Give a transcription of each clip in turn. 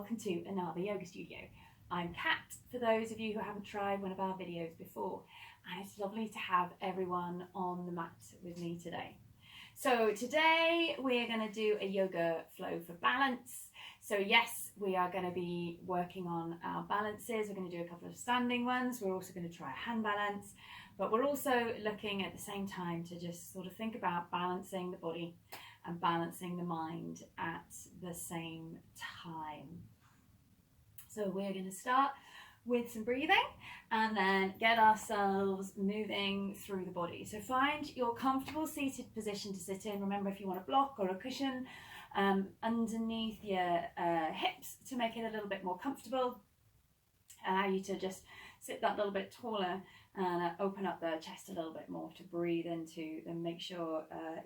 welcome to another yoga studio. I'm Kat, for those of you who haven't tried one of our videos before, and it's lovely to have everyone on the mat with me today. So today we're going to do a yoga flow for balance. So yes, we are going to be working on our balances. We're going to do a couple of standing ones. We're also going to try a hand balance, but we're also looking at the same time to just sort of think about balancing the body and balancing the mind at the same time. So we're going to start with some breathing and then get ourselves moving through the body. So find your comfortable seated position to sit in. Remember, if you want a block or a cushion underneath your hips to make it a little bit more comfortable. Allow you to just sit that little bit taller and open up the chest a little bit more to breathe into, and make sure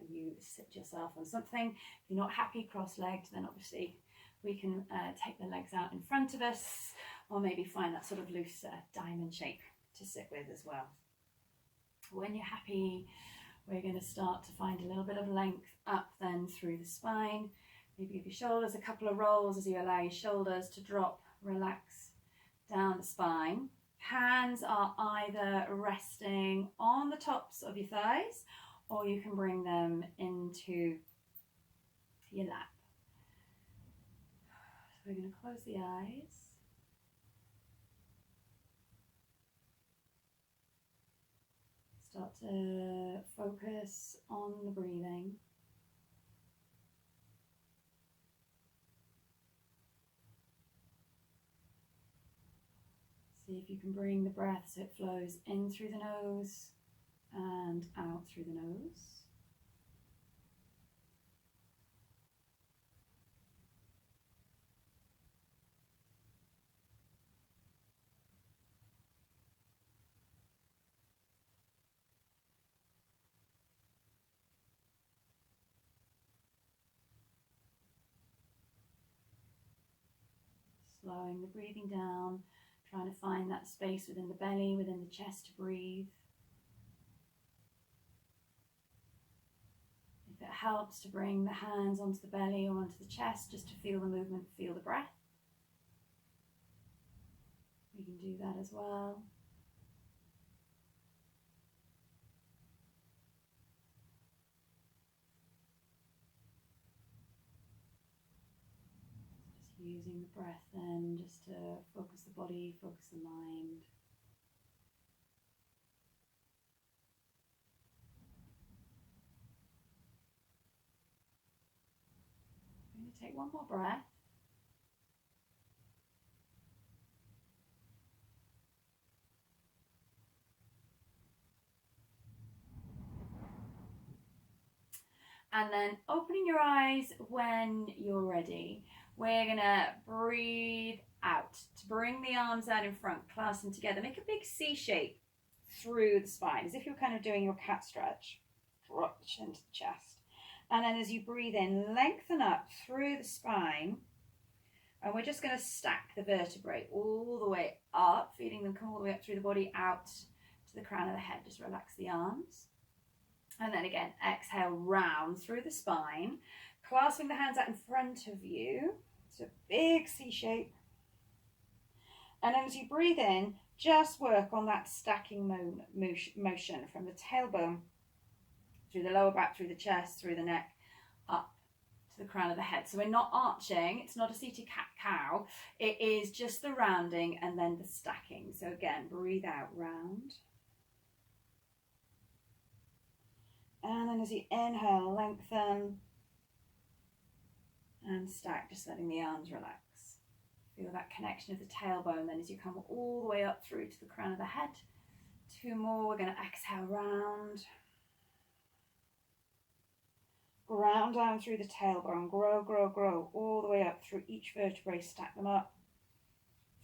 you sit yourself on something. If you're not happy cross-legged, then obviously we can take the legs out in front of us, or maybe find that sort of loose diamond shape to sit with as well. When you're happy, we're going to start to find a little bit of length up then through the spine. Maybe give your shoulders a couple of rolls as you allow your shoulders to drop, relax down the spine. Hands are either resting on the tops of your thighs, or you can bring them into your lap. So we're going to close the eyes. Start to focus on the breathing. See if you can bring the breath so it flows in through the nose and out through the nose. Slowing the breathing down, trying to find that space within the belly, within the chest to breathe. If it helps to bring the hands onto the belly or onto the chest, just to feel the movement, feel the breath. We can do that as well. Using the breath then just to focus the body, focus the mind. I'm going to take one more breath. And then opening your eyes when you're ready. We're gonna breathe out to bring the arms out in front, clasp them together. Make a big C shape through the spine, as if you're kind of doing your cat stretch. Drop the chin to the chest. And then as you breathe in, lengthen up through the spine. And we're just gonna stack the vertebrae all the way up, feeling them come all the way up through the body, out to the crown of the head. Just relax the arms. And then again, exhale, round through the spine, clasping the hands out in front of you. It's a big C shape. And then as you breathe in, just work on that stacking motion from the tailbone through the lower back, through the chest, through the neck, up to the crown of the head. So we're not arching, it's not a seated cat-cow. It is just the rounding and then the stacking. So again, breathe out, round. And then as you inhale, lengthen and stack, just letting the arms relax. Feel that connection of the tailbone then as you come all the way up through to the crown of the head. Two more, we're going to exhale, round. Ground down through the tailbone, grow, grow, grow, all the way up through each vertebrae, stack them up.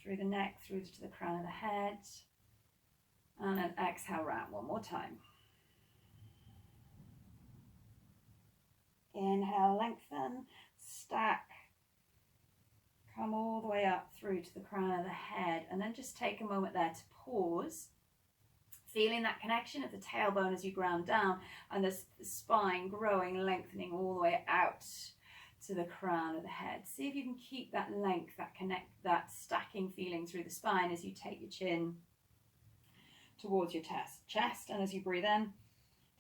Through the neck, through to the crown of the head. And then exhale, round one more time. Inhale, lengthen, stack, come all the way up through to the crown of the head, and then just take a moment there to pause, feeling that connection of the tailbone as you ground down, and the spine growing, lengthening all the way out to the crown of the head. See if you can keep that length, that stacking feeling through the spine as you take your chin towards your chest, and as you breathe in,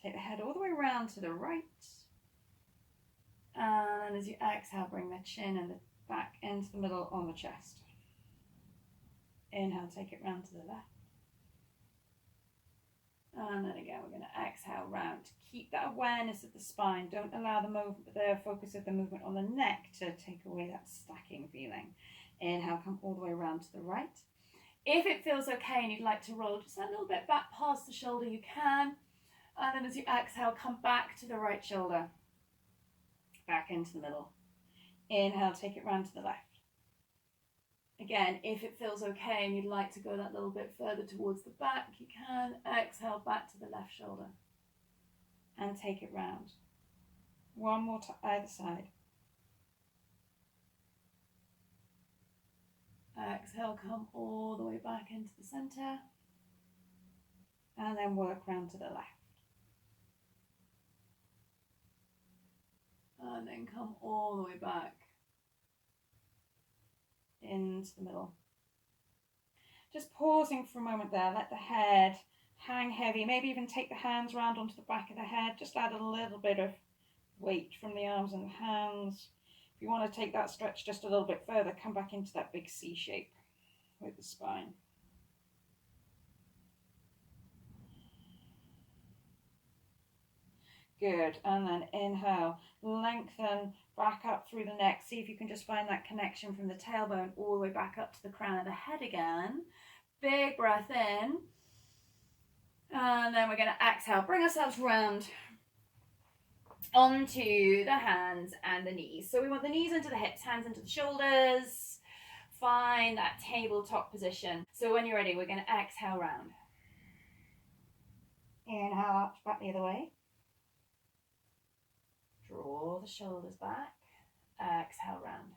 take the head all the way around to the right, and as you exhale, bring the chin and the back into the middle on the chest. Inhale, take it round to the left. And then again, we're going to exhale round. Keep that awareness of the spine. Don't allow the focus of the movement on the neck to take away that stacking feeling. Inhale, come all the way around to the right. If it feels okay and you'd like to roll just a little bit back past the shoulder, you can. And then as you exhale, come back to the right shoulder. Back into the middle. Inhale, take it round to the left. Again, if it feels okay and you'd like to go that little bit further towards the back, you can. Exhale back to the left shoulder and take it round. One more to either side. Exhale, come all the way back into the center and then work round to the left. And then come all the way back into the middle. Just pausing for a moment there, let the head hang heavy, maybe even take the hands round onto the back of the head, just add a little bit of weight from the arms and the hands. If you want to take that stretch just a little bit further, come back into that big C shape with the spine. Good, and then inhale, lengthen back up through the neck. See if you can just find that connection from the tailbone all the way back up to the crown of the head again. Big breath in. And then we're going to exhale, bring ourselves round onto the hands and the knees. So we want the knees into the hips, hands into the shoulders. Find that tabletop position. So when you're ready, we're going to exhale round. Inhale, arch back the other way. Draw the shoulders back. Exhale round.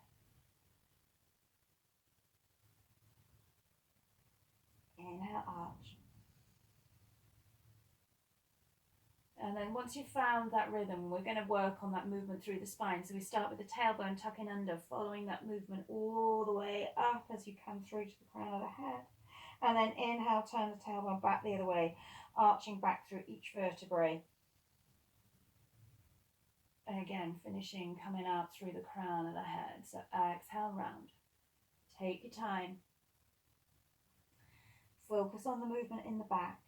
Inhale, arch. And then once you've found that rhythm, we're going to work on that movement through the spine. So we start with the tailbone tucking under, following that movement all the way up as you come through to the crown of the head. And then inhale, turn the tailbone back the other way, arching back through each vertebrae. And again, finishing coming out through the crown of the head. So exhale round. Take your time. Focus on the movement in the back.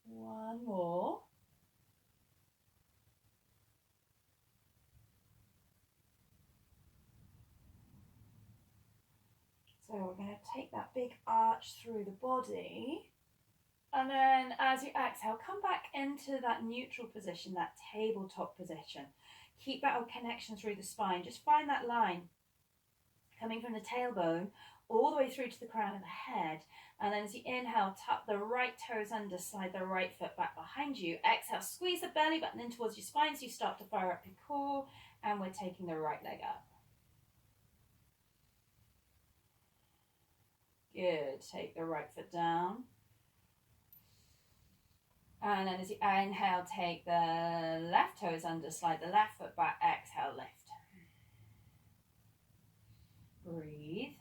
One more. So we're going to take that big arch through the body. And then as you exhale, come back into that neutral position, that tabletop position. Keep that connection through the spine. Just find that line coming from the tailbone all the way through to the crown of the head. And then as you inhale, tuck the right toes under, slide the right foot back behind you. Exhale, squeeze the belly button in towards your spine so you start to fire up your core. And we're taking the right leg up. Good. Take the right foot down. And then as you inhale, take the left toes under, slide the left foot back. Exhale, lift. Breathe.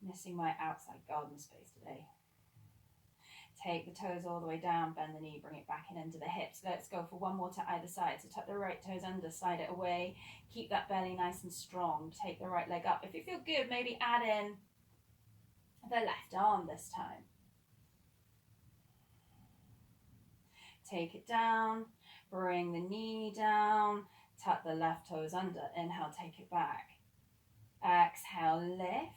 Missing my outside garden space today. Take the toes all the way down, bend the knee, bring it back in into the hips. Let's go for one more to either side. So tuck the right toes under, slide it away. Keep that belly nice and strong. Take the right leg up. If you feel good, maybe add in the left arm this time. Take it down, bring the knee down, tuck the left toes under. Inhale, take it back. Exhale, lift.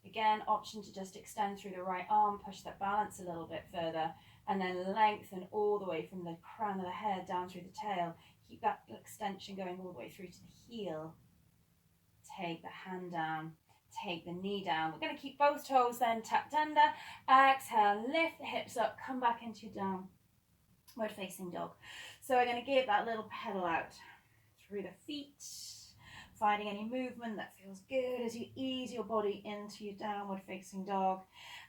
Again, option to just extend through the right arm, push that balance a little bit further, and then lengthen all the way from the crown of the head down through the tail. Keep that extension going all the way through to the heel. Take the hand down, take the knee down. We're going to keep both toes then tucked under. Exhale, lift the hips up, come back into your downward facing dog. So we're going to give that little pedal out through the feet. finding any movement that feels good as you ease your body into your downward facing dog.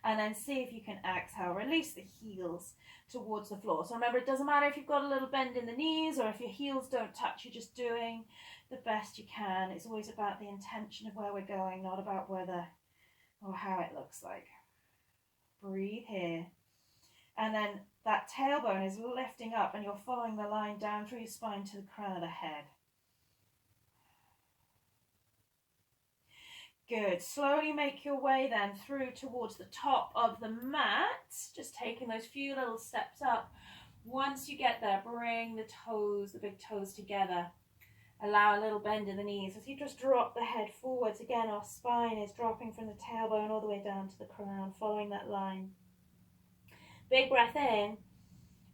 And then see if you can exhale, release the heels towards the floor. So remember, it doesn't matter if you've got a little bend in the knees or if your heels don't touch, you're just doing the best you can. It's always about the intention of where we're going, not about whether or how it looks like. Breathe here. And then that tailbone is lifting up and you're following the line down through your spine to the crown of the head. Good. Slowly make your way then through towards the top of the mat. Just taking those few little steps up. Once you get there, bring the toes, the big toes together. Allow a little bend in the knees. As you just drop the head forwards, again, our spine is dropping from the tailbone all the way down to the crown, following that line. Big breath in.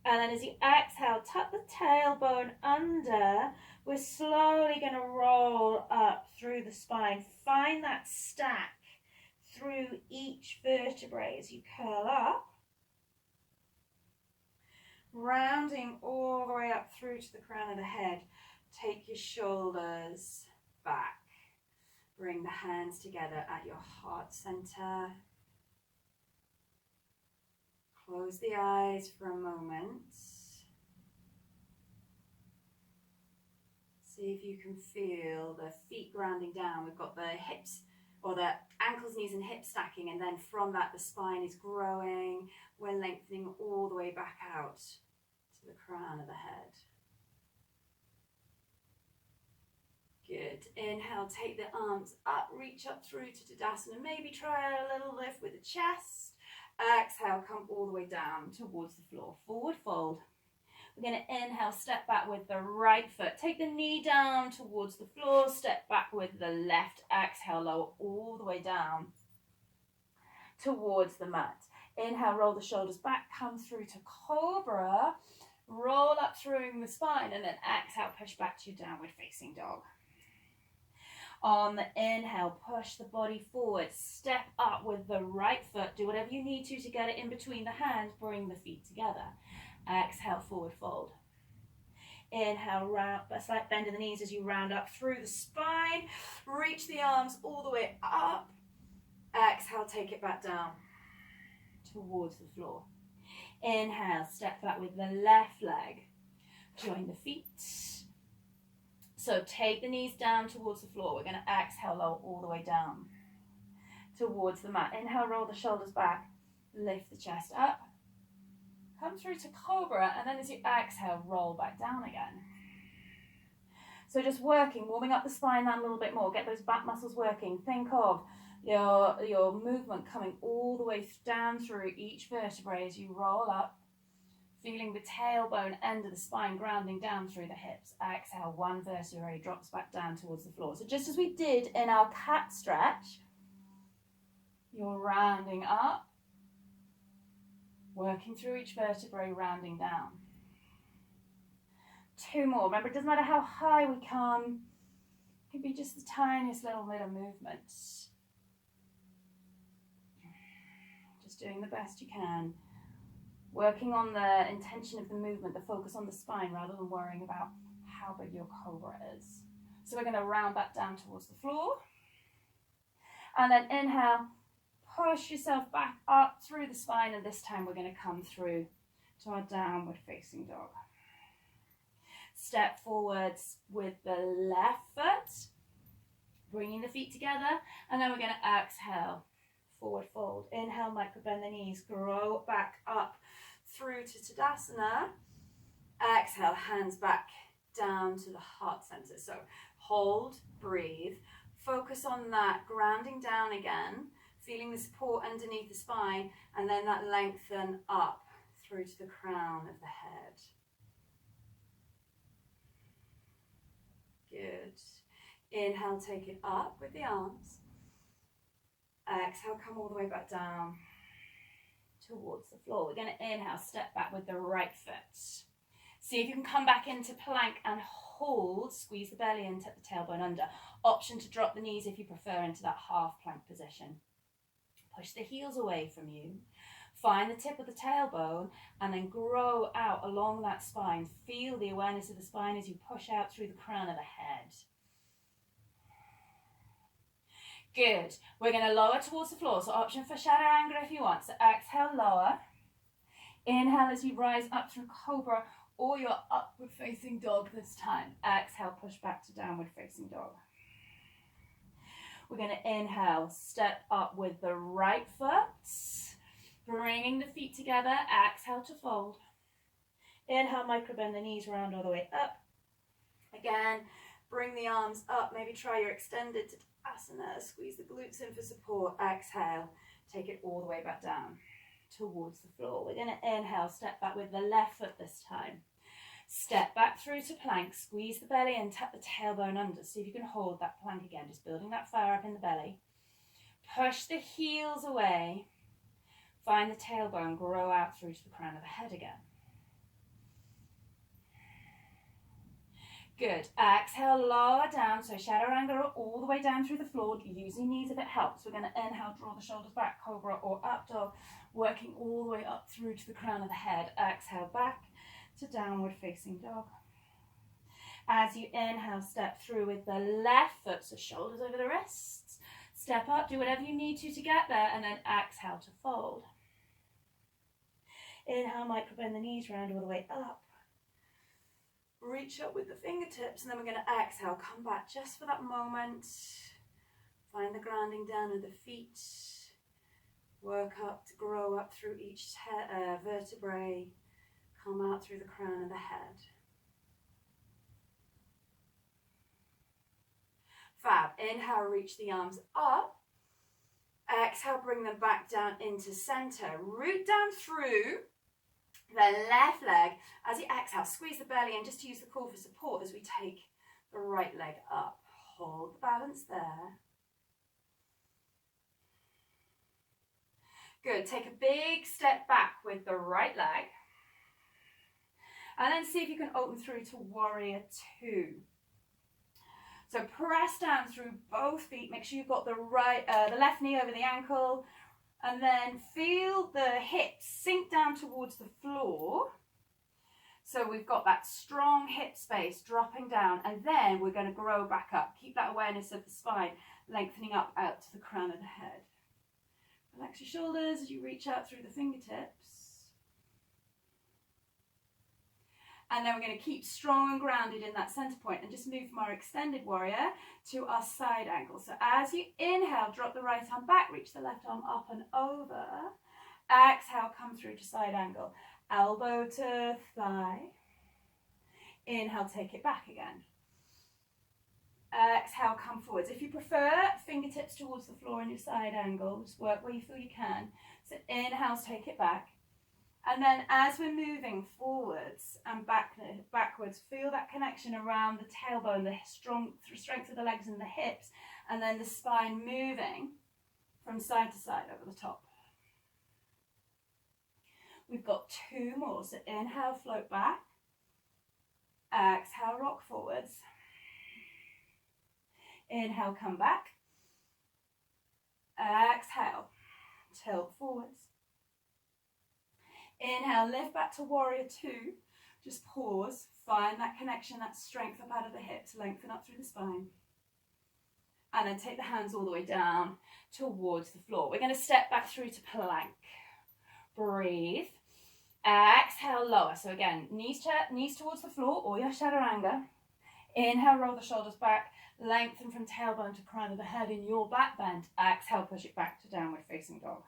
And then as you exhale, tuck the tailbone under. We're slowly going to roll up through the spine. Find that stack through each vertebrae as you curl up. Rounding all the way up through to the crown of the head. Take your shoulders back. Bring the hands together at your heart center. Close the eyes for a moment. See if you can feel the feet grounding down. We've got the hips or the ankles, knees and hips stacking, and then from that the spine is growing. We're lengthening all the way back out to the crown of the head. Good. Inhale, take the arms up, reach up through to Tadasana. Maybe try a little lift with the chest. Exhale, come all the way down towards the floor. Forward fold. We're going to inhale, step back with the right foot. Take the knee down towards the floor. Step back with the left. Exhale, lower all the way down towards the mat. Inhale, roll the shoulders back. Come through to Cobra. Roll up through the spine. And then exhale, push back to your downward facing dog. On the inhale, push the body forward. Step up with the right foot. Do whatever you need to get it in between the hands. Bring the feet together. Exhale, forward fold. Inhale, round, a slight bend in the knees as you round up through the spine. Reach the arms all the way up. Exhale, take it back down towards the floor. Inhale, step back with the left leg. Join the feet. So take the knees down towards the floor. We're going to exhale, lower all the way down towards the mat. Inhale, roll the shoulders back. Lift the chest up. Come through to Cobra, and then as you exhale, roll back down again. So just working, warming up the spine that a little bit more. Get those back muscles working. Think of your movement coming all the way down through each vertebrae as you roll up. Feeling the tailbone end of the spine grounding down through the hips. Exhale, one vertebrae drops back down towards the floor. So just as we did in our cat stretch, you're rounding up. Working through each vertebrae, rounding down. 2 more. Remember, it doesn't matter how high we come. It could be just the tiniest little bit of movement. Just doing the best you can. Working on the intention of the movement, the focus on the spine rather than worrying about how big your Cobra is. So we're going to round back down towards the floor. And then inhale. Push yourself back up through the spine, and this time we're going to come through to our downward facing dog. Step forwards with the left foot, bringing the feet together, and then we're going to exhale, forward fold. Inhale, micro bend the knees, grow back up through to Tadasana. Exhale, hands back down to the heart center. So hold, breathe, focus on that grounding down again. Feeling the support underneath the spine, and then that lengthen up through to the crown of the head. Good. Inhale, take it up with the arms. Exhale, come all the way back down towards the floor. We're going to inhale, step back with the right foot. See if you can come back into plank and hold. Squeeze the belly in, tuck the tailbone under. Option to drop the knees if you prefer into that half plank position. Push the heels away from you. Find the tip of the tailbone and then grow out along that spine. Feel the awareness of the spine as you push out through the crown of the head. Good. We're going to lower towards the floor. So option for shadow angle if you want. So exhale, lower. Inhale as you rise up through cobra or your upward facing dog this time. Exhale, push back to downward facing dog. We're going to inhale, step up with the right foot, bringing the feet together. Exhale to fold. Inhale, micro bend the knees round all the way up. Again, bring the arms up. Maybe try your extended asana. Squeeze the glutes in for support. Exhale, take it all the way back down towards the floor. We're going to inhale, step back with the left foot this time. Step back through to plank, squeeze the belly and tuck the tailbone under. See if you can hold that plank again, just building that fire up in the belly. Push the heels away. Find the tailbone, grow out through to the crown of the head again. Good. Exhale, lower down, so shadow angle all the way down through the floor, using knees if it helps. We're going to inhale, draw the shoulders back, cobra or up dog, working all the way up through to the crown of the head. Exhale, back to downward facing dog. As you inhale, step through with the left foot, so shoulders over the wrists. Step up, do whatever you need to get there, and then exhale to fold. Inhale, micro bend the knees round all the way up. Reach up with the fingertips, and then we're going to exhale, come back just for that moment. Find the grounding down of the feet. Work up to grow up through each vertebrae. Come out through the crown of the head. Fab. Inhale, reach the arms up. Exhale, bring them back down into center. Root down through the left leg. As you exhale, squeeze the belly and just use the core for support as we take the right leg up. Hold the balance there. Good. Take a big step back with the right leg. And then see if you can open through to warrior two. So press down through both feet. Make sure you've got the left knee over the ankle. And then feel the hips sink down towards the floor. So we've got that strong hip space dropping down. And then we're going to grow back up. Keep that awareness of the spine lengthening up out to the crown of the head. Relax your shoulders as you reach out through the fingertips. And then we're going to keep strong and grounded in that center point and just move from our extended warrior to our side angle. So as you inhale, drop the right arm back, reach the left arm up and over. Exhale, come through to side angle. Elbow to thigh. Inhale, take it back again. Exhale, come forwards. If you prefer, fingertips towards the floor in your side angle. Just work where you feel you can. So inhale, take it back. And then as we're moving forwards and backwards, feel that connection around the tailbone, the strength of the legs and the hips, and then the spine moving from side to side over the top. We've got two more. So inhale, float back. Exhale, rock forwards. Inhale, come back. Exhale, tilt forwards. Inhale, lift back to warrior two. Just pause, find that connection, that strength up out of the hips, lengthen up through the spine. And then take the hands all the way down towards the floor. We're going to step back through to plank. Breathe. Exhale, lower. So again, knees towards the floor or your chaturanga. Inhale, roll the shoulders back. Lengthen from tailbone to crown of the head in your back bend. Exhale, push it back to downward facing dog.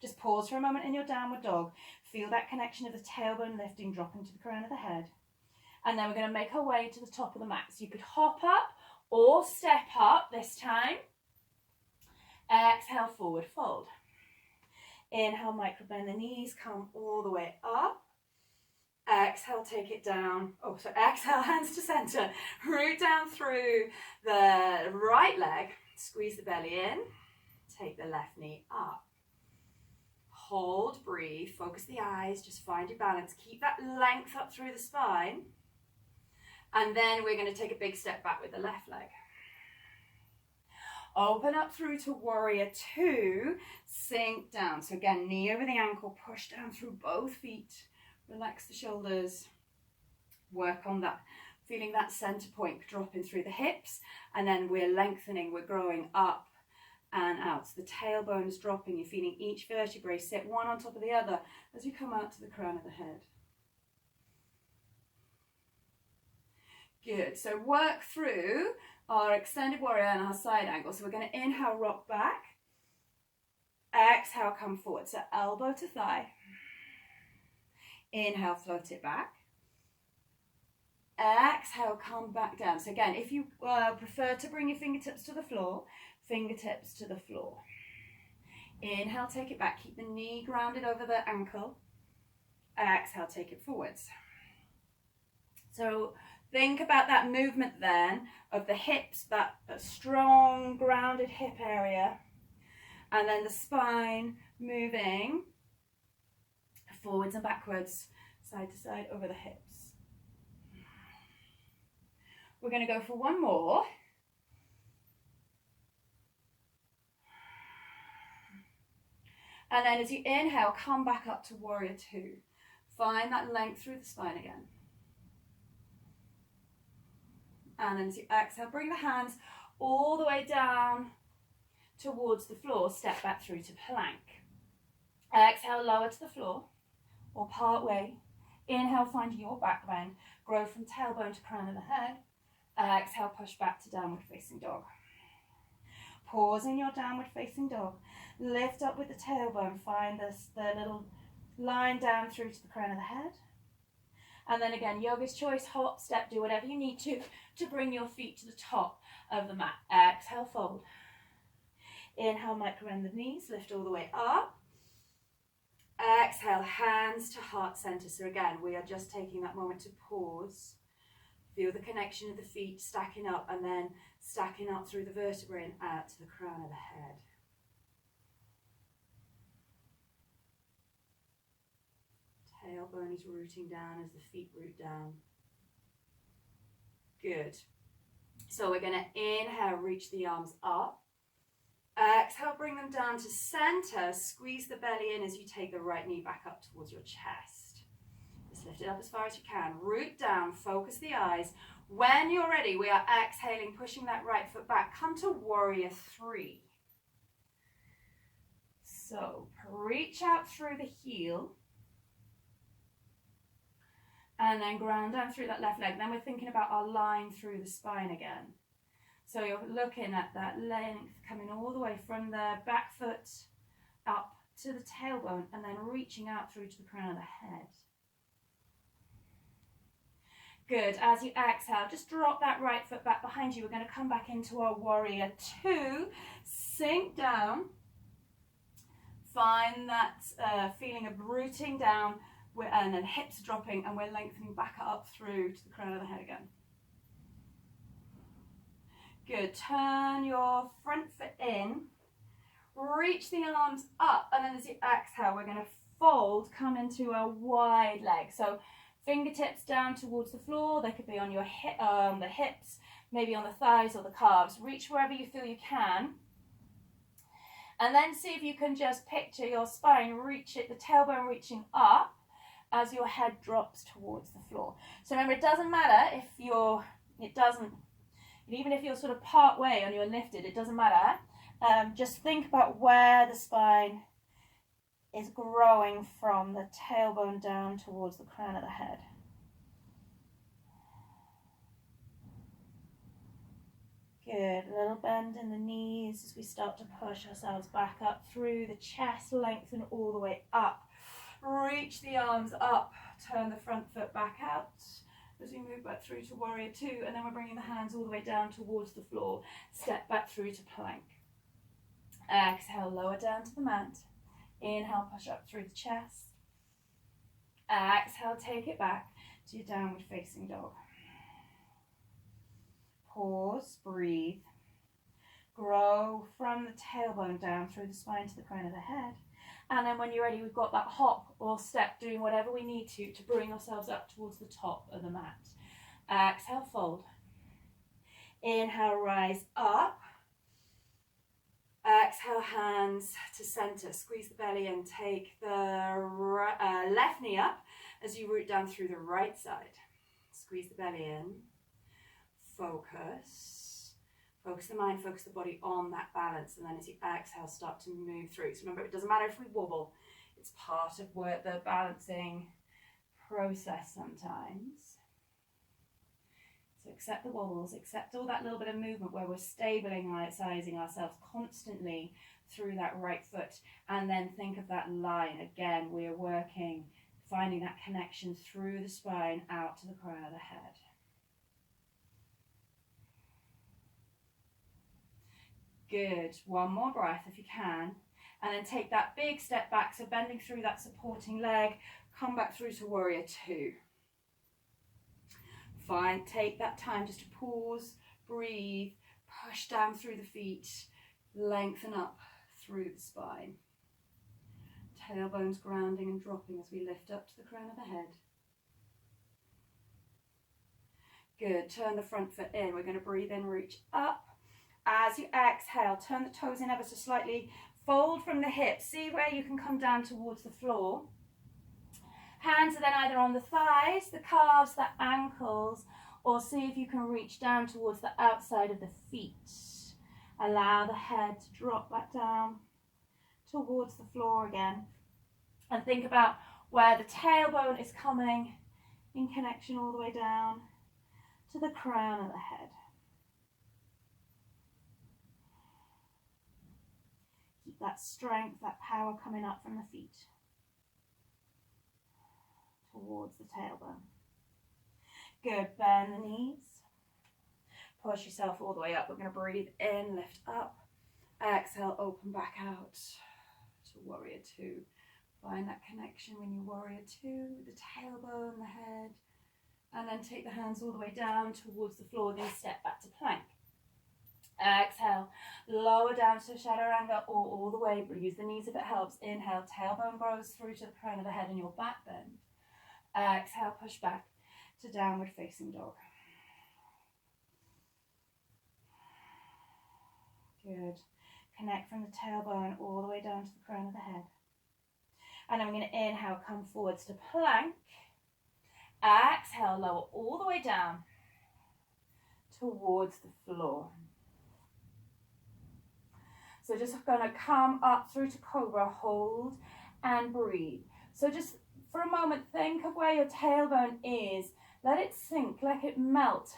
Just pause for a moment in your downward dog. Feel that connection of the tailbone lifting, dropping to the crown of the head. And then we're going to make our way to the top of the mat. So you could hop up or step up this time. Exhale, forward fold. Inhale, micro bend the knees, come all the way up. Exhale, take it down. Oh, so exhale, hands to center. Root down through the right leg. Squeeze the belly in. Take the left knee up. Hold, breathe, focus the eyes, just find your balance. Keep that length up through the spine. And then we're going to take a big step back with the left leg. Open up through to warrior two, sink down. So again, knee over the ankle, push down through both feet. Relax the shoulders. Work on that, feeling that center point dropping through the hips. And then we're lengthening, we're growing up and out. So the tailbone is dropping. You're feeling each vertebrae sit one on top of the other as you come out to the crown of the head. Good. So work through our extended warrior and our side angle. So we're going to inhale, rock back. Exhale, come forward. So elbow to thigh. Inhale, float it back. Exhale, come back down. So again, if you prefer to bring your fingertips to the floor, fingertips to the floor. Inhale, take it back. Keep the knee grounded over the ankle. Exhale, take it forwards. So think about that movement then of the hips, that strong grounded hip area, and then the spine moving forwards and backwards, side to side over the hips. We're going to go for one more. And then as you inhale, come back up to warrior two. Find that length through the spine again. And then as you exhale, bring the hands all the way down towards the floor. Step back through to plank. Exhale, lower to the floor or part way. Inhale, find your back bend. Grow from tailbone to crown of the head. Exhale, push back to downward facing dog. Pause in your downward facing dog. Lift up with the tailbone. Find the little line down through to the crown of the head. And then again, yoga's choice, hop, step, do whatever you need to bring your feet to the top of the mat. Exhale, fold. Inhale, micro bend the knees, lift all the way up. Exhale, hands to heart center. So again, we are just taking that moment to pause. Feel the connection of the feet stacking up and then stacking up through the vertebrae and out to the crown of the head. Tailbone is rooting down as the feet root down. Good. So we're going to inhale, reach the arms up. Exhale, bring them down to center. Squeeze the belly in as you take the right knee back up towards your chest. Just lift it up as far as you can. Root down, focus the eyes. When you're ready, we are exhaling, pushing that right foot back. Come to warrior three. So reach out through the heel. And then ground down through that left leg. Then we're thinking about our line through the spine again. So you're looking at that length coming all the way from the back foot up to the tailbone and then reaching out through to the crown of the head. Good. As you exhale, just drop that right foot back behind you. We're going to come back into our warrior two. Sink down. Find that feeling of rooting down. And then hips dropping, and we're lengthening back up through to the crown of the head again. Good. Turn your front foot in. Reach the arms up, and then as you exhale, we're going to fold, come into a wide leg. So fingertips down towards the floor. They could be on your the hips, maybe on the thighs or the calves. Reach wherever you feel you can. And then see if you can just picture your spine, reach it, the tailbone reaching up, as your head drops towards the floor. So remember, it doesn't matter if even if you're sort of part way on your lifted, it doesn't matter. Just think about where the spine is growing from the tailbone down towards the crown of the head. Good, a little bend in the knees as we start to push ourselves back up through the chest, lengthen all the way up. Reach the arms up, turn the front foot back out as we move back through to warrior two, and then we're bringing the hands all the way down towards the floor. Step back through to plank. Exhale, lower down to the mat. Inhale, push up through the chest. Exhale, take it back to your downward facing dog. Pause, breathe. Grow from the tailbone down through the spine to the crown of the head. And then when you're ready, we've got that hop or step, doing whatever we need to bring ourselves up towards the top of the mat. Exhale, fold. Inhale, rise up. Exhale, hands to center. Squeeze the belly and take the left knee up as you root down through the right side. Squeeze the belly in. Focus. Focus the mind, focus the body on that balance, and then as you exhale, start to move through. So remember, it doesn't matter if we wobble. It's part of the balancing process sometimes. So accept the wobbles, accept all that little bit of movement where we're stabilizing ourselves constantly through that right foot, and then think of that line. Again, we are working, finding that connection through the spine out to the crown of the head. Good. One more breath if you can. And then take that big step back, so bending through that supporting leg, come back through to warrior two. Fine, take that time just to pause, breathe, push down through the feet, lengthen up through the spine. Tailbones grounding and dropping as we lift up to the crown of the head. Good, turn the front foot in. We're going to breathe in, reach up. As you exhale, turn the toes in ever so slightly, fold from the hips. See where you can come down towards the floor. Hands are then either on the thighs, the calves, the ankles, or see if you can reach down towards the outside of the feet. Allow the head to drop back down towards the floor again. And think about where the tailbone is coming in connection all the way down to the crown of the head. Keep that strength, that power coming up from the feet towards the tailbone. Good, bend the knees. Push yourself all the way up. We're going to breathe in, lift up. Exhale, open back out to warrior two. Find that connection when you warrior two, the tailbone, the head. And then take the hands all the way down towards the floor, then step back to plank. Exhale, lower down to chaturanga or all the way. Use the knees if it helps. Inhale, tailbone grows through to the crown of the head and your back bend. Exhale, push back to downward facing dog. Good. Connect from the tailbone all the way down to the crown of the head. And then we're going to inhale, come forwards to plank. Exhale, lower all the way down towards the floor. So just going to come up through to cobra, hold and breathe. So just for a moment, think of where your tailbone is. Let it sink, let it melt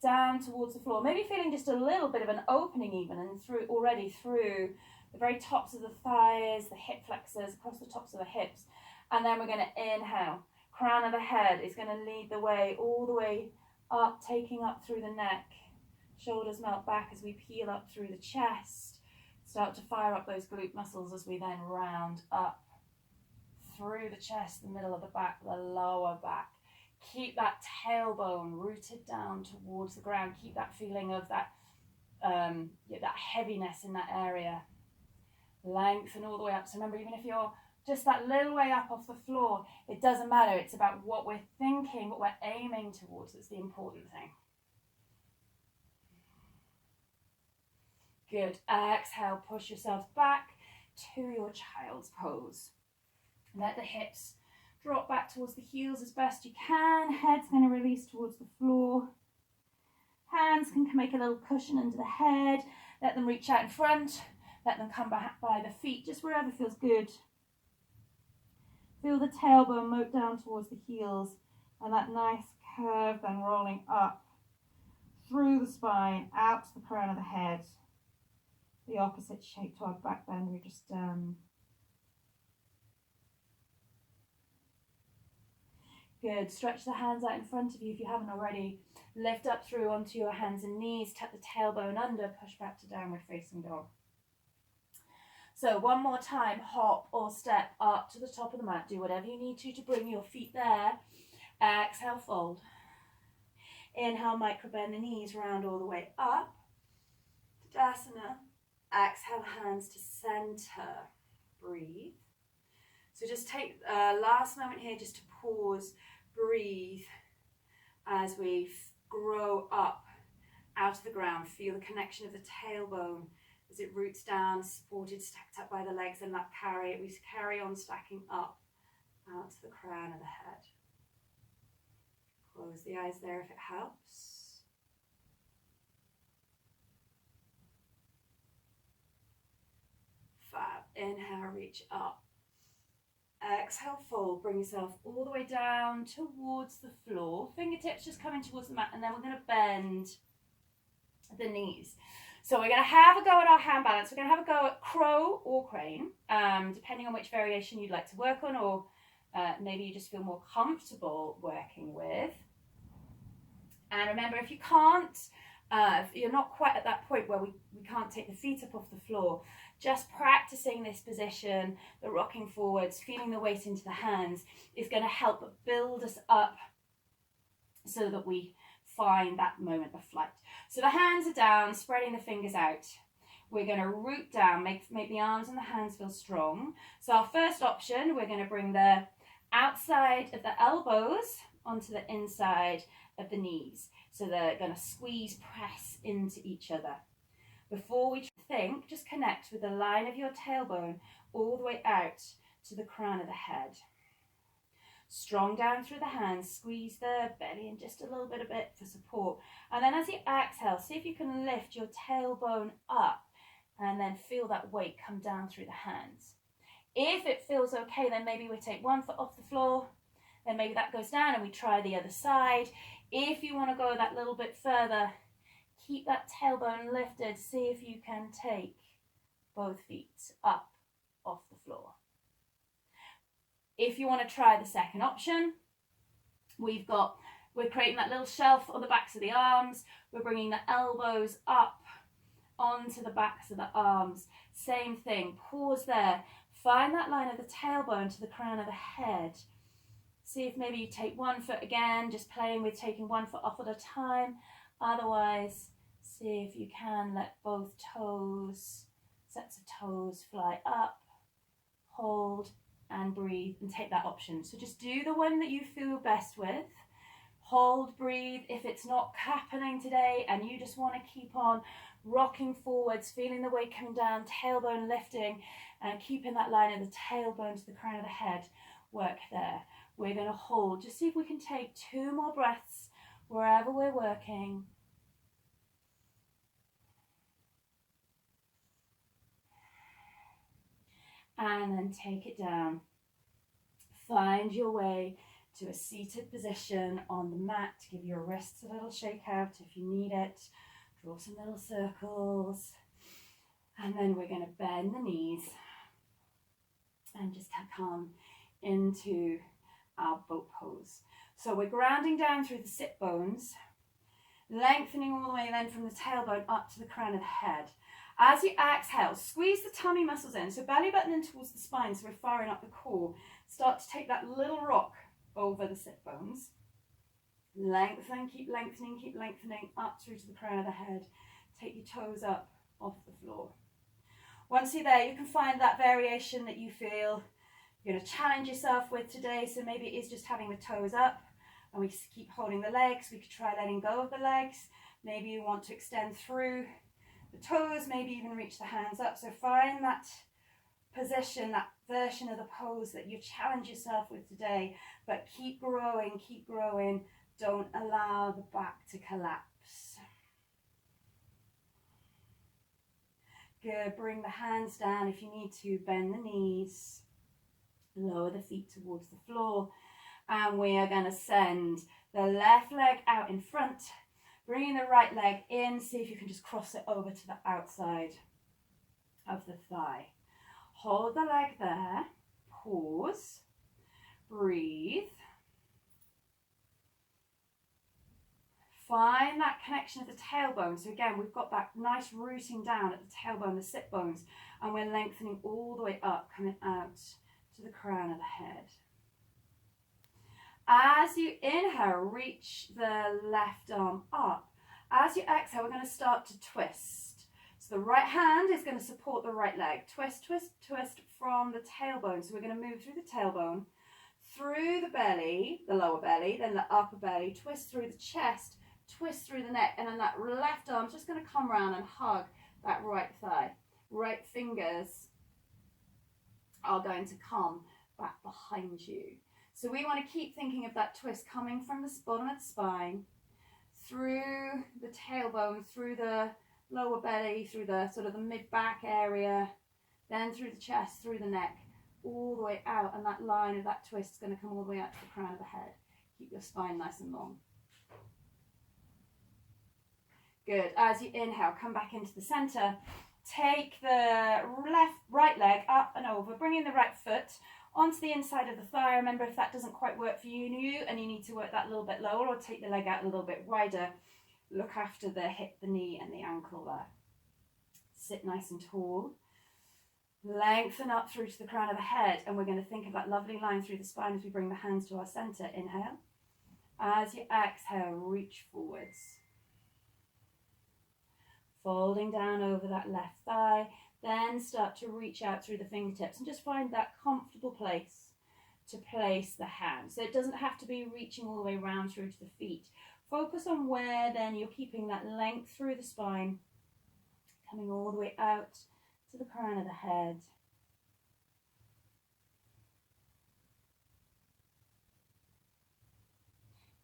down towards the floor. Maybe feeling just a little bit of an opening even, and already through the very tops of the thighs, the hip flexors, across the tops of the hips. And then we're going to inhale. Crown of the head is going to lead the way all the way up, taking up through the neck. Shoulders melt back as we peel up through the chest. Start to fire up those glute muscles as we then round up through the chest, the middle of the back, the lower back. Keep that tailbone rooted down towards the ground. Keep that feeling of that, that heaviness in that area. Lengthen all the way up. So remember, even if you're just that little way up off the floor, it doesn't matter. It's about what we're thinking, what we're aiming towards. That's the important thing. Good. Exhale, push yourself back to your child's pose. Let the hips drop back towards the heels as best you can. Head's going to release towards the floor. Hands can make a little cushion under the head. Let them reach out in front. Let them come back by the feet, just wherever feels good. Feel the tailbone moat down towards the heels and that nice curve then rolling up through the spine, out to the crown of the head. The opposite shape to our back bend we just done. Good. Stretch the hands out in front of you if you haven't already. Lift up through onto your hands and knees. Tuck the tailbone under. Push back to downward facing dog. So one more time. Hop or step up to the top of the mat. Do whatever you need to bring your feet there. Exhale, fold. Inhale, micro bend the knees. Round all the way up. Tadasana. Exhale, hands to center. Breathe. So just take last moment here just to pause, breathe as we grow up out of the ground. Feel the connection of the tailbone as it roots down, supported, stacked up by the legs, and that we carry on stacking up out to the crown of the head. Close the eyes there if it helps. Inhale, reach up. Exhale, fold. Bring yourself all the way down towards the floor. Fingertips just coming towards the mat, and then we're going to bend the knees. So we're going to have a go at our hand balance. We're going to have a go at crow or crane, depending on which variation you'd like to work on, or maybe you just feel more comfortable working with. And remember, if you can't, if you're not quite at that point where we can't take the feet up off the floor, just practicing this position, the rocking forwards, feeling the weight into the hands, is going to help build us up so that we find that moment of flight. So the hands are down, spreading the fingers out. We're going to root down, make the arms and the hands feel strong. So our first option, we're going to bring the outside of the elbows onto the inside of the knees. So they're going to squeeze, press into each other. Before we think, just connect with the line of your tailbone all the way out to the crown of the head. Strong down through the hands, squeeze the belly in just a little bit for support. And then as you exhale, see if you can lift your tailbone up and then feel that weight come down through the hands. If it feels okay, then maybe we take one foot off the floor, then maybe that goes down and we try the other side. If you want to go that little bit further, keep that tailbone lifted. See if you can take both feet up off the floor. If you want to try the second option, we're creating that little shelf on the backs of the arms. We're bringing the elbows up onto the backs of the arms. Same thing, pause there. Find that line of the tailbone to the crown of the head. See if maybe you take one foot again, just playing with taking one foot off at a time. Otherwise, see if you can let both toes, sets of toes fly up, hold and breathe, and take that option. So just do the one that you feel best with. Hold, breathe. If it's not happening today and you just want to keep on rocking forwards, feeling the weight coming down, tailbone lifting, and keeping that line of the tailbone to the crown of the head, work there. We're going to hold. Just see if we can take 2 more breaths wherever we're working. And then take it down. Find your way to a seated position on the mat. Give your wrists a little shake out if you need it. Draw some little circles. And then we're going to bend the knees and just come into our boat pose. So we're grounding down through the sit bones, lengthening all the way then from the tailbone up to the crown of the head. As you exhale, squeeze the tummy muscles in, so belly button in towards the spine, so we're firing up the core. Start to take that little rock over the sit bones. Lengthen, keep lengthening up through to the crown of the head. Take your toes up off the floor. Once you're there, you can find that variation that you feel you're going to challenge yourself with today. So maybe it is just having the toes up and we keep holding the legs. We could try letting go of the legs. Maybe you want to extend through the toes, maybe even reach the hands up. So find that position, that version of the pose that you challenge yourself with today, but keep growing, keep growing. Don't allow the back to collapse. Good, bring the hands down if you need to, bend the knees, lower the feet towards the floor, and we are going to send the left leg out in front, bringing the right leg in. See if you can just cross it over to the outside of the thigh. Hold the leg there, pause, breathe. Find that connection of the tailbone. So again, we've got that nice rooting down at the tailbone, the sit bones, and we're lengthening all the way up, coming out to the crown of the head. As you inhale, reach the left arm up. As you exhale, we're going to start to twist. So the right hand is going to support the right leg. Twist, twist, twist from the tailbone. So we're going to move through the tailbone, through the belly, the lower belly, then the upper belly, twist through the chest, twist through the neck, and then that left arm's just going to come around and hug that right thigh. Right fingers are going to come back behind you. So we want to keep thinking of that twist coming from the bottom of the spine, through the tailbone, through the lower belly, through the sort of the mid-back area, then through the chest, through the neck, all the way out, and that line of that twist is going to come all the way out to the crown of the head. Keep your spine nice and long. Good. As you inhale, come back into the center. Take the right leg up and over, bringing the right foot onto the inside of the thigh. Remember, if that doesn't quite work for you and you need to work that a little bit lower, or take the leg out a little bit wider, look after the hip, the knee and the ankle there. Sit nice and tall. Lengthen up through to the crown of the head, and we're going to think of that lovely line through the spine as we bring the hands to our center. Inhale. As you exhale, reach forwards. Folding down over that left thigh, then start to reach out through the fingertips and just find that comfortable place to place the hands. So it doesn't have to be reaching all the way around through to the feet. Focus on where then you're keeping that length through the spine, coming all the way out to the crown of the head.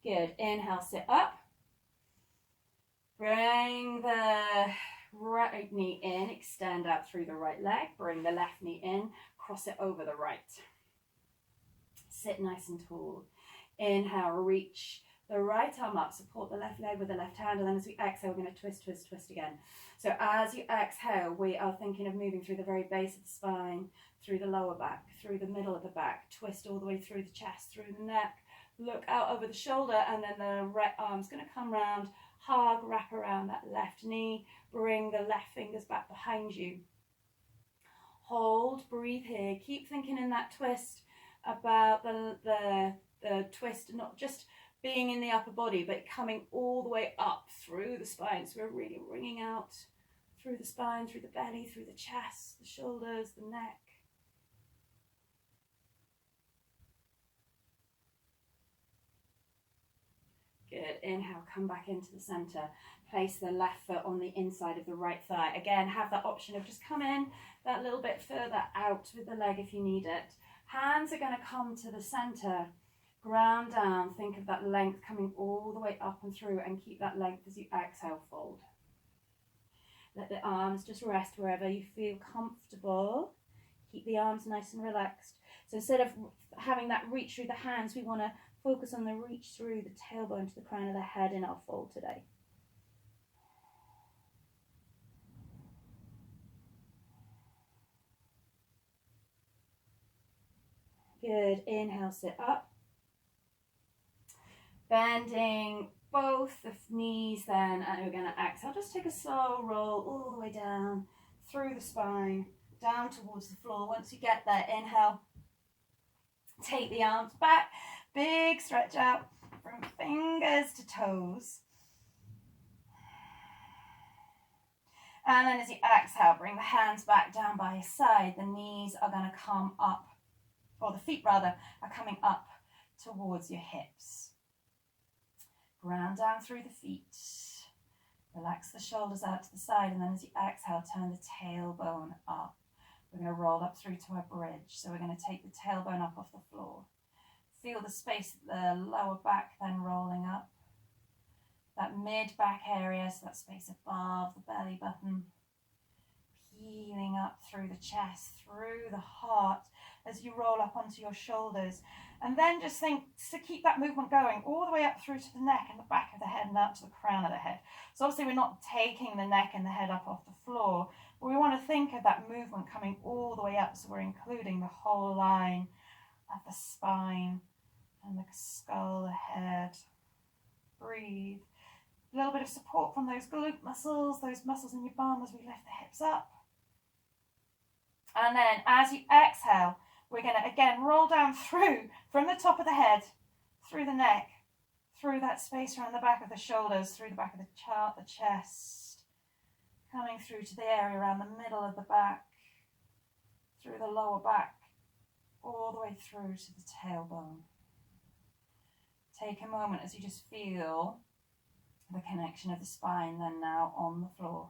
Good. Inhale, sit up. Bring the right knee in, extend out through the right leg. Bring the left knee in, cross it over the right. Sit nice and tall. Inhale, reach the right arm up, support the left leg with the left hand, and then as we exhale, we're going to twist, twist, twist again. So as you exhale, we are thinking of moving through the very base of the spine, through the lower back, through the middle of the back, twist all the way through the chest, through the neck, look out over the shoulder, and then the right arm's going to come round, hug, wrap around that left knee, bring the left fingers back behind you. Hold, breathe here, keep thinking in that twist about the twist, not just being in the upper body, but coming all the way up through the spine. So we're really wringing out through the spine, through the belly, through the chest, the shoulders, the neck. Good. Inhale, come back into the center. Place the left foot on the inside of the right thigh. Again, have that option of just come in that little bit further out with the leg if you need it. Hands are going to come to the center. Ground down. Think of that length coming all the way up and through, and keep that length as you exhale, fold. Let the arms just rest wherever you feel comfortable. Keep the arms nice and relaxed. So instead of having that reach through the hands, we want to focus on the reach through the tailbone to the crown of the head in our fold today. Good. Inhale, sit up. Bending both the knees then, and we're going to exhale. Just take a slow roll all the way down through the spine, down towards the floor. Once you get there, inhale. Take the arms back. Big stretch out from fingers to toes. And then as you exhale, bring the hands back down by your side. The knees are going to come up, or the feet rather, are coming up towards your hips. Ground down through the feet. Relax the shoulders out to the side, and then as you exhale, turn the tailbone up. We're going to roll up through to our bridge. So we're going to take the tailbone up off the floor. Feel the space at the lower back then rolling up. That mid-back area, so that space above the belly button. Peeling up through the chest, through the heart, as you roll up onto your shoulders. And then just think to keep that movement going all the way up through to the neck and the back of the head and out to the crown of the head. So obviously we're not taking the neck and the head up off the floor, but we want to think of that movement coming all the way up, so we're including the whole line of the spine and the skull, the head. Breathe. A little bit of support from those glute muscles, those muscles in your bum as we lift the hips up. And then as you exhale, we're going to again roll down through from the top of the head, through the neck, through that space around the back of the shoulders, through the back of the chest, coming through to the area around the middle of the back, through the lower back, all the way through to the tailbone. Take a moment as you just feel the connection of the spine then now on the floor.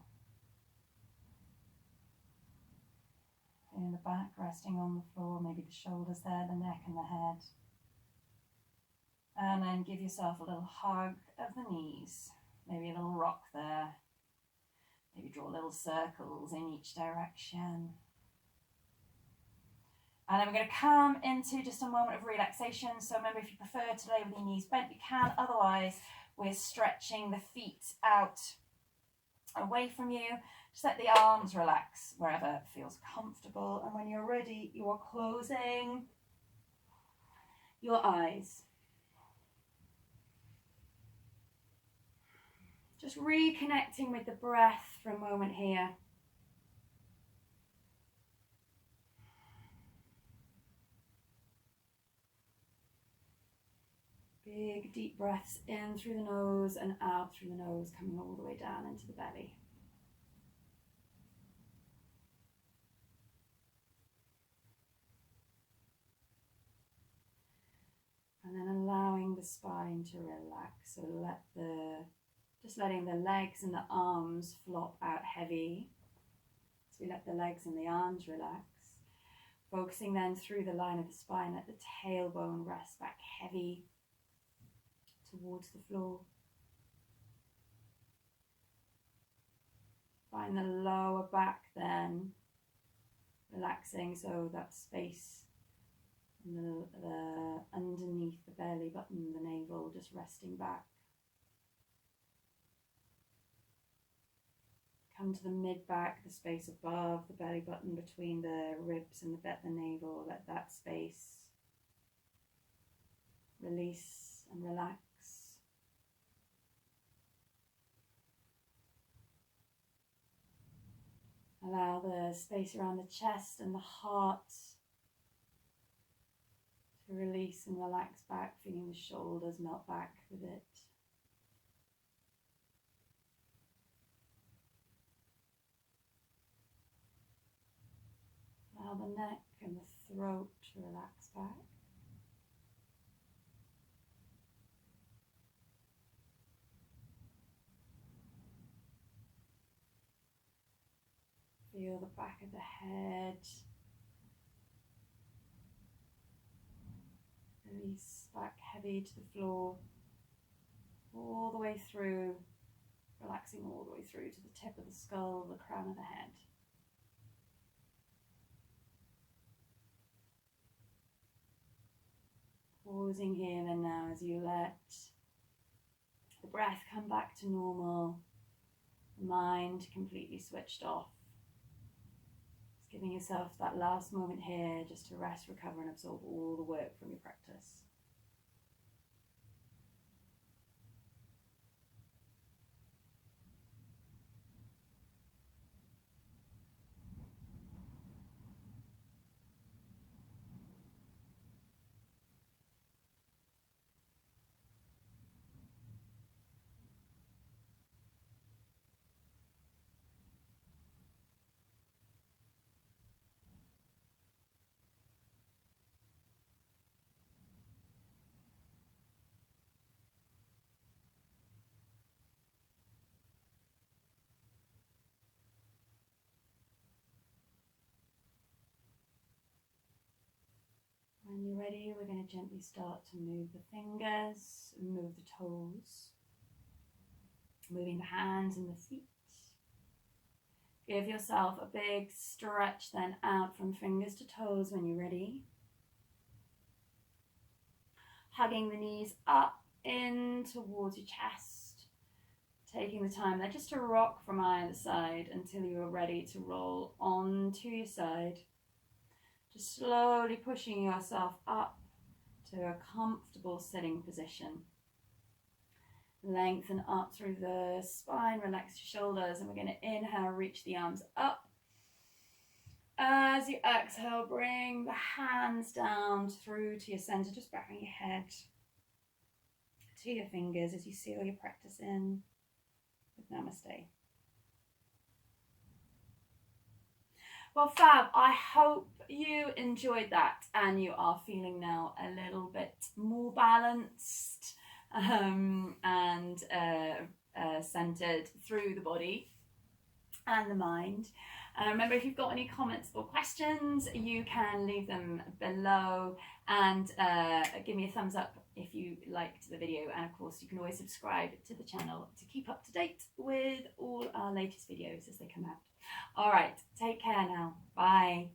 In the back, resting on the floor, maybe the shoulders there, the neck and the head. And then give yourself a little hug of the knees, maybe a little rock there. Maybe draw little circles in each direction. And then we're going to come into just a moment of relaxation. So remember, if you prefer to lay with your knees bent, you can. Otherwise, we're stretching the feet out away from you. Just let the arms relax wherever feels comfortable. And when you're ready, you are closing your eyes. Just reconnecting with the breath for a moment here. Big deep breaths in through the nose and out through the nose, coming all the way down into the belly. And then allowing the spine to relax. So just letting the legs and the arms flop out heavy. So we let the legs and the arms relax. Focusing then through the line of the spine, let the tailbone rest back heavy towards the floor. Find the lower back then relaxing, so that space the underneath the belly button, the navel just resting back. Come to the mid-back, the space above the belly button between the ribs and the navel. Let that space release and relax. Allow the space around the chest and the heart to release and relax back, feeling the shoulders melt back with it. Allow the neck and the throat to relax back. Feel the back of the head. Release back heavy to the floor. All the way through, relaxing all the way through to the tip of the skull, the crown of the head. Pausing here and now as you let the breath come back to normal, the mind completely switched off. Just giving yourself that last moment here just to rest, recover and absorb all the work from your practice. When you're ready, we're going to gently start to move the fingers, move the toes, moving the hands and the feet. Give yourself a big stretch then out from fingers to toes when you're ready. Hugging the knees up in towards your chest. Taking the time there just to rock from either side until you're ready to roll onto your side. Just slowly pushing yourself up to a comfortable sitting position. Lengthen up through the spine, relax your shoulders, and we're going to inhale, reach the arms up. As you exhale, bring the hands down through to your center, just backing your head to your fingers as you seal your practice in with Namaste. Well, fab, I hope you enjoyed that and you are feeling now a little bit more balanced and centered through the body and the mind. Remember, if you've got any comments or questions, you can leave them below and give me a thumbs up if you liked the video. And of course, you can always subscribe to the channel to keep up to date with all our latest videos as they come out. All right, take care now. Bye.